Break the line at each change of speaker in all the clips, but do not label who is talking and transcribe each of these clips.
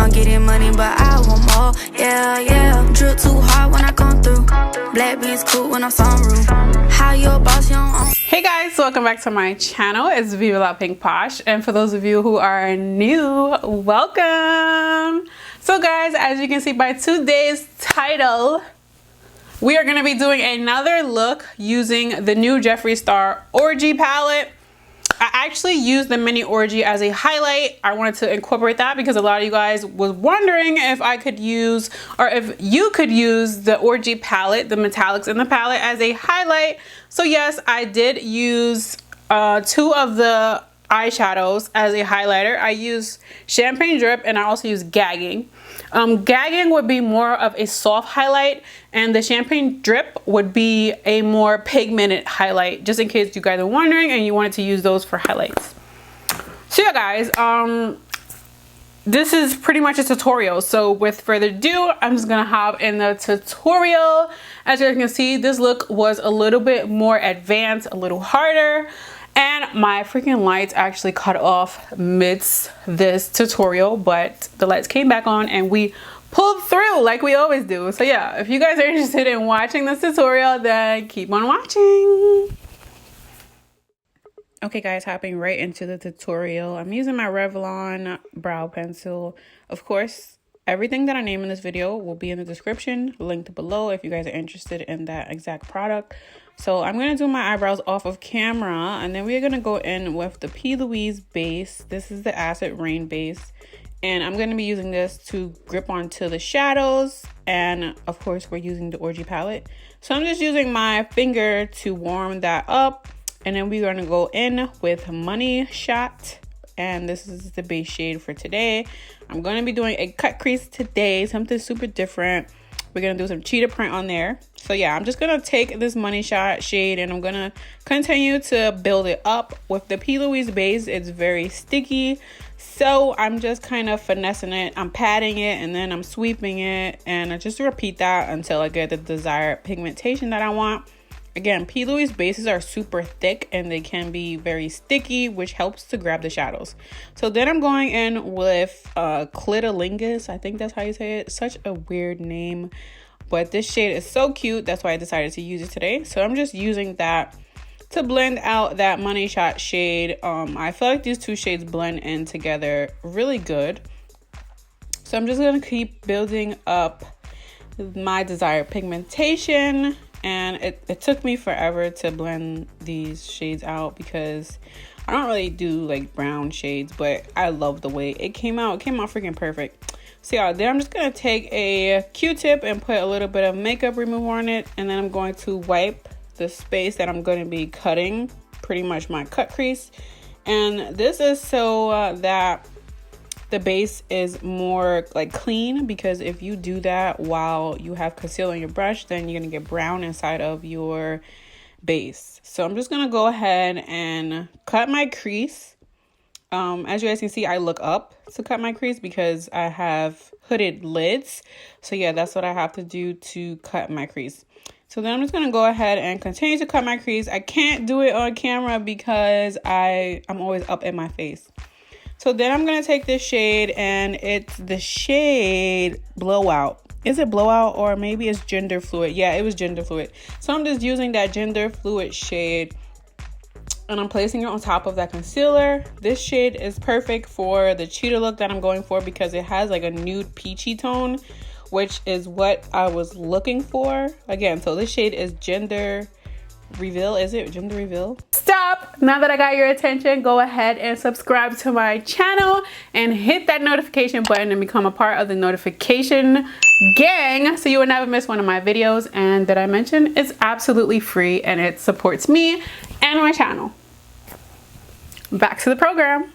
I'm getting money, but I want more. Yeah, yeah. Drip too hard when I come through. Black beans cool when I'm sunroof. How you a boss, you don't own.
Hey guys, welcome back to my channel. It's Vivalapinkposh, and for those of you who are new, welcome. So guys, as you can see by today's title, we are going to be doing another look using the new Jeffree Star Orgy palette. I actually used the mini Orgy as a highlight. I wanted to incorporate that because a lot of you guys was wondering if I could use, or if you could use the Orgy palette, the metallics in the palette, as a highlight. So yes, I did use two of the eyeshadows as a highlighter. I used Champagne Drip and I also used Gagging. Gagging would be more of a soft highlight, and the Champagne Drip would be a more pigmented highlight, just in case you guys are wondering and you wanted to use those for highlights. So yeah guys, this is pretty much a tutorial. So with further ado, I'm just gonna hop in the tutorial. As you guys can see, this look was a little bit more advanced, a little harder. And my freaking lights actually cut off midst this tutorial, but the lights came back on and we pulled through like we always do. So yeah, if you guys are interested in watching this tutorial, then keep on watching. Okay guys, hopping right into the tutorial. I'm using my Revlon brow pencil. Of course, everything that I name in this video will be in the description, linked below if you guys are interested in that exact product. So I'm going to do my eyebrows off of camera, and then we're going to go in with the Plouise base. This is the Acid Rain base, and I'm going to be using this to grip onto the shadows, and of course we're using the Orgy palette. So I'm just using my finger to warm that up, and then we're going to go in with Money Shot, and this is the base shade for today. I'm going to be doing a cut crease today, something super different. We're going to do some cheetah print on there. So yeah, I'm just going to take this Money Shot shade and I'm going to continue to build it up with the Plouise base. It's very sticky. So I'm just kind of finessing it. I'm patting it and then I'm sweeping it. And I just repeat that until I get the desired pigmentation that I want. Again, Plouise bases are super thick and they can be very sticky, which helps to grab the shadows. So then I'm going in with Clitolingus. I think that's how you say it. Such a weird name, but this shade is so cute. That's why I decided to use it today. So I'm just using that to blend out that Money Shot shade. I feel like these two shades blend in together really good. So I'm just going to keep building up my desired pigmentation. And it took me forever to blend these shades out because I don't really do like brown shades, but I love the way it came out. It came out freaking perfect. So yeah, then I'm just going to take a Q-tip and put a little bit of makeup remover on it. And then I'm going to wipe the space that I'm going to be cutting, pretty much my cut crease. And this is so that the base is more like clean, because if you do that while you have concealer on your brush, then you're gonna get brown inside of your base. So I'm just gonna go ahead and cut my crease. As you guys can see, I look up to cut my crease because I have hooded lids. So yeah, that's what I have to do to cut my crease. So then I'm just gonna go ahead and continue to cut my crease. I can't do it on camera because I'm always up in my face. So then I'm going to take this shade, and it's the shade Blowout. Is it Blowout or maybe it's Gender Fluid? Yeah, it was Gender Fluid. So I'm just using that Gender Fluid shade, and I'm placing it on top of that concealer. This shade is perfect for the cheetah look that I'm going for because it has like a nude peachy tone, which is what I was looking for. Again, so this shade is Gender Reveal. Is it Gender Reveal? Stop! Now that I got your attention, go ahead and subscribe to my channel and hit that notification button and become a part of the notification gang so you will never miss one of my videos. And that I mentioned, it's absolutely free and it supports me and my channel. Back to the program.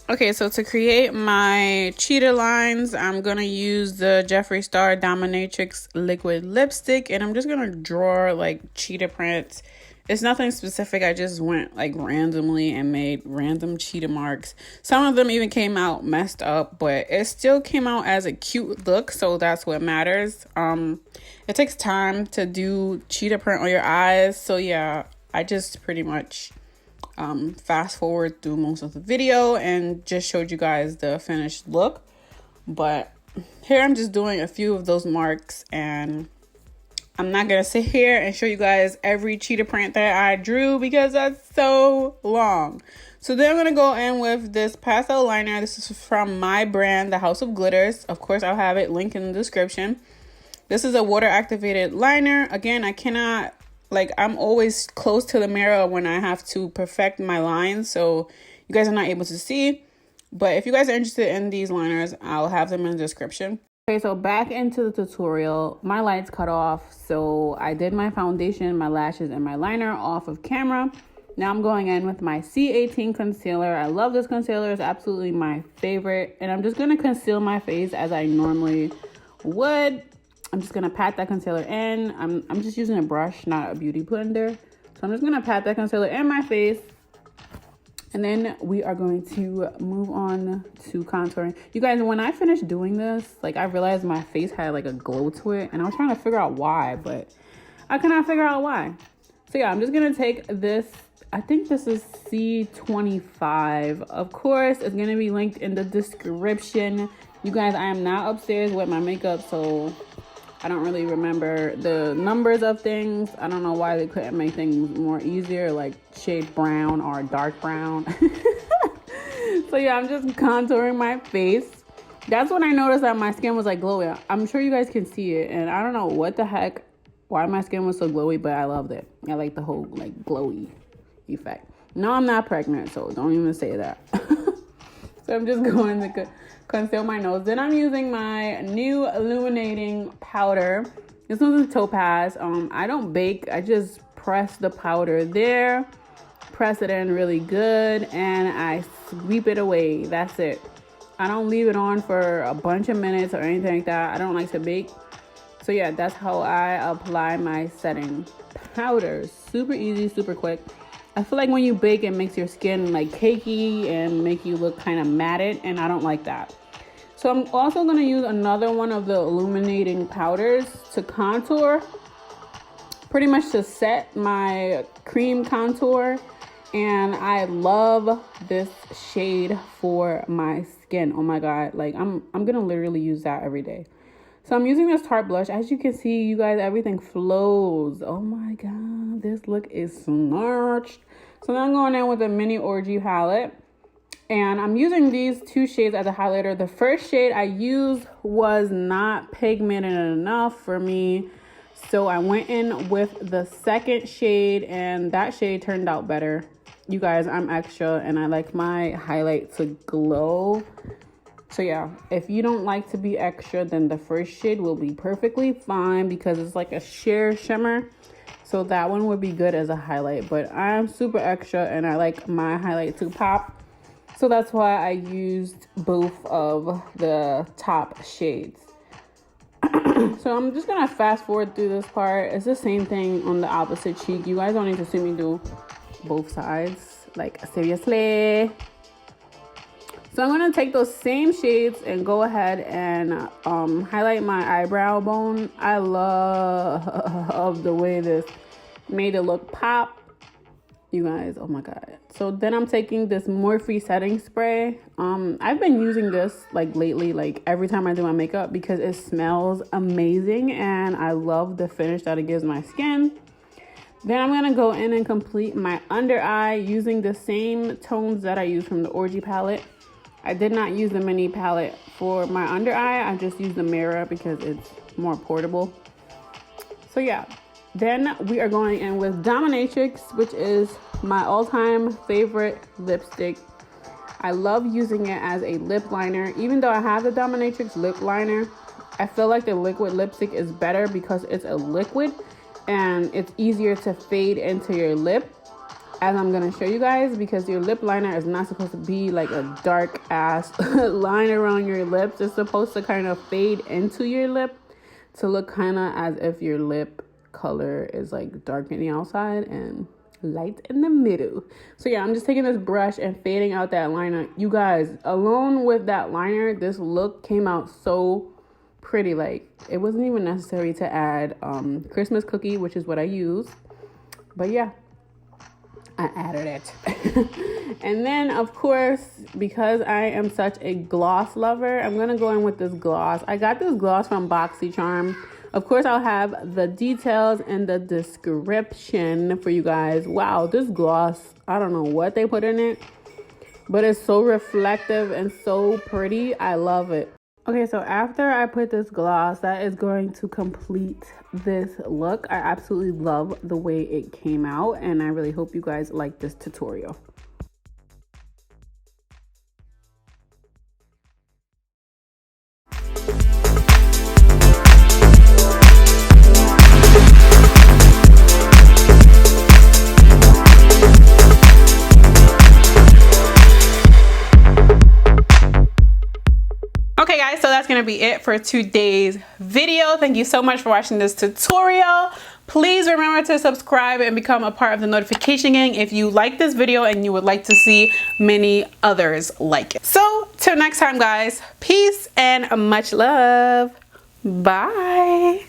Okay, so to create my cheetah lines, I'm going to use the Jeffree Star Dominatrix liquid lipstick, and I'm just going to draw like cheetah prints. It's nothing specific. I just went like randomly and made random cheetah marks. Some of them even came out messed up, but it still came out as a cute look, so that's what matters. It takes time to do cheetah print on your eyes, so yeah, I just pretty much fast forward through most of the video and just showed you guys the finished look. But here I'm just doing a few of those marks, and I'm not gonna sit here and show you guys every cheetah print that I drew because that's so long. So then I'm gonna go in with this pastel liner. This is from my brand, the House of Glitters. Of course, I'll have it linked in the description. This is a water activated liner. Again, I cannot, like, I'm always close to the mirror when I have to perfect my lines, so you guys are not able to see. But if you guys are interested in these liners, I'll have them in the description. Okay, so back into the tutorial. My lights cut off, so I did my foundation, my lashes, and my liner off of camera. Now I'm going in with my C18 concealer. I love this concealer. It's absolutely my favorite. And I'm just going to conceal my face as I normally would. I'm just going to pat that concealer in. I'm just using a brush, not a beauty blender. So I'm just going to pat that concealer in my face. And then we are going to move on to contouring. You guys, when I finished doing this, like, I realized my face had like a glow to it. And I was trying to figure out why, but I cannot figure out why. So yeah, I'm just going to take this. I think this is C25. Of course, it's going to be linked in the description. You guys, I am not upstairs with my makeup, so I don't really remember the numbers of things. I don't know why they couldn't make things more easier, like shade brown or dark brown. So yeah, I'm just contouring my face. That's when I noticed that my skin was like glowy. I'm sure you guys can see it, and I don't know what the heck, why my skin was so glowy, but I loved it. I like the whole like glowy effect. No, I'm not pregnant, so don't even say that. So I'm just going to conceal my nose. Then I'm using my new illuminating powder. This one's a Topaz. I don't bake. I just press the powder there, press it in really good, and I sweep it away. That's it. I don't leave it on for a bunch of minutes or anything like that. I don't like to bake. So yeah, that's how I apply my setting powder. Super easy, super quick. I feel like when you bake, it makes your skin like cakey and make you look kind of matted, and I don't like that. So I'm also going to use another one of the illuminating powders to contour, pretty much to set my cream contour. And I love this shade for my skin. Oh my God, like I'm going to literally use that every day. So I'm using this Tarte blush. As you can see, you guys, everything flows. Oh my God, this look is snatched. So now I'm going in with a mini Orgy palette. And I'm using these two shades as a highlighter. The first shade I used was not pigmented enough for me. So I went in with the second shade, and that shade turned out better. You guys, I'm extra, and I like my highlight to glow. So yeah, if you don't like to be extra, then the first shade will be perfectly fine because it's like a sheer shimmer. So that one would be good as a highlight, but I'm super extra and I like my highlight to pop. So that's why I used both of the top shades. So I'm just gonna fast forward through this part. It's the same thing on the opposite cheek. You guys don't need to see me do both sides, like seriously. So I'm going to take those same shades and go ahead and highlight my eyebrow bone. I love the way this made it look pop. You guys, oh my God. So then I'm taking this Morphe setting spray. I've been using this like lately, like every time I do my makeup because it smells amazing and I love the finish that it gives my skin. Then I'm going to go in and complete my under eye using the same tones that I use from the Orgy palette. I did not use the mini palette for my under eye. I just used the mirror because it's more portable. So yeah, then we are going in with Dominatrix, which is my all-time favorite lipstick. I love using it as a lip liner. Even though I have the Dominatrix lip liner, I feel like the liquid lipstick is better because it's a liquid and it's easier to fade into your lip, as I'm going to show you guys, because your lip liner is not supposed to be like a dark ass line around your lips. It's supposed to kind of fade into your lip to look kind of as if your lip color is like dark in the outside and light in the middle. So yeah, I'm just taking this brush and fading out that liner. You guys, alone with that liner, this look came out so pretty. Like, it wasn't even necessary to add Christmas cookie, which is what I use. But yeah, I added it. And then, of course, because I am such a gloss lover, I'm going to go in with this gloss. I got this gloss from BoxyCharm. Of course, I'll have the details in the description for you guys. Wow, this gloss, I don't know what they put in it, but it's so reflective and so pretty. I love it. Okay, so after I put this gloss, that is going to complete this look. I absolutely love the way it came out, and I really hope you guys like this tutorial. Okay guys, so that's gonna be it for today's video. Thank you so much for watching this tutorial. Please remember to subscribe and become a part of the notification gang if you like this video and you would like to see many others like it. So till next time guys, peace and much love. Bye.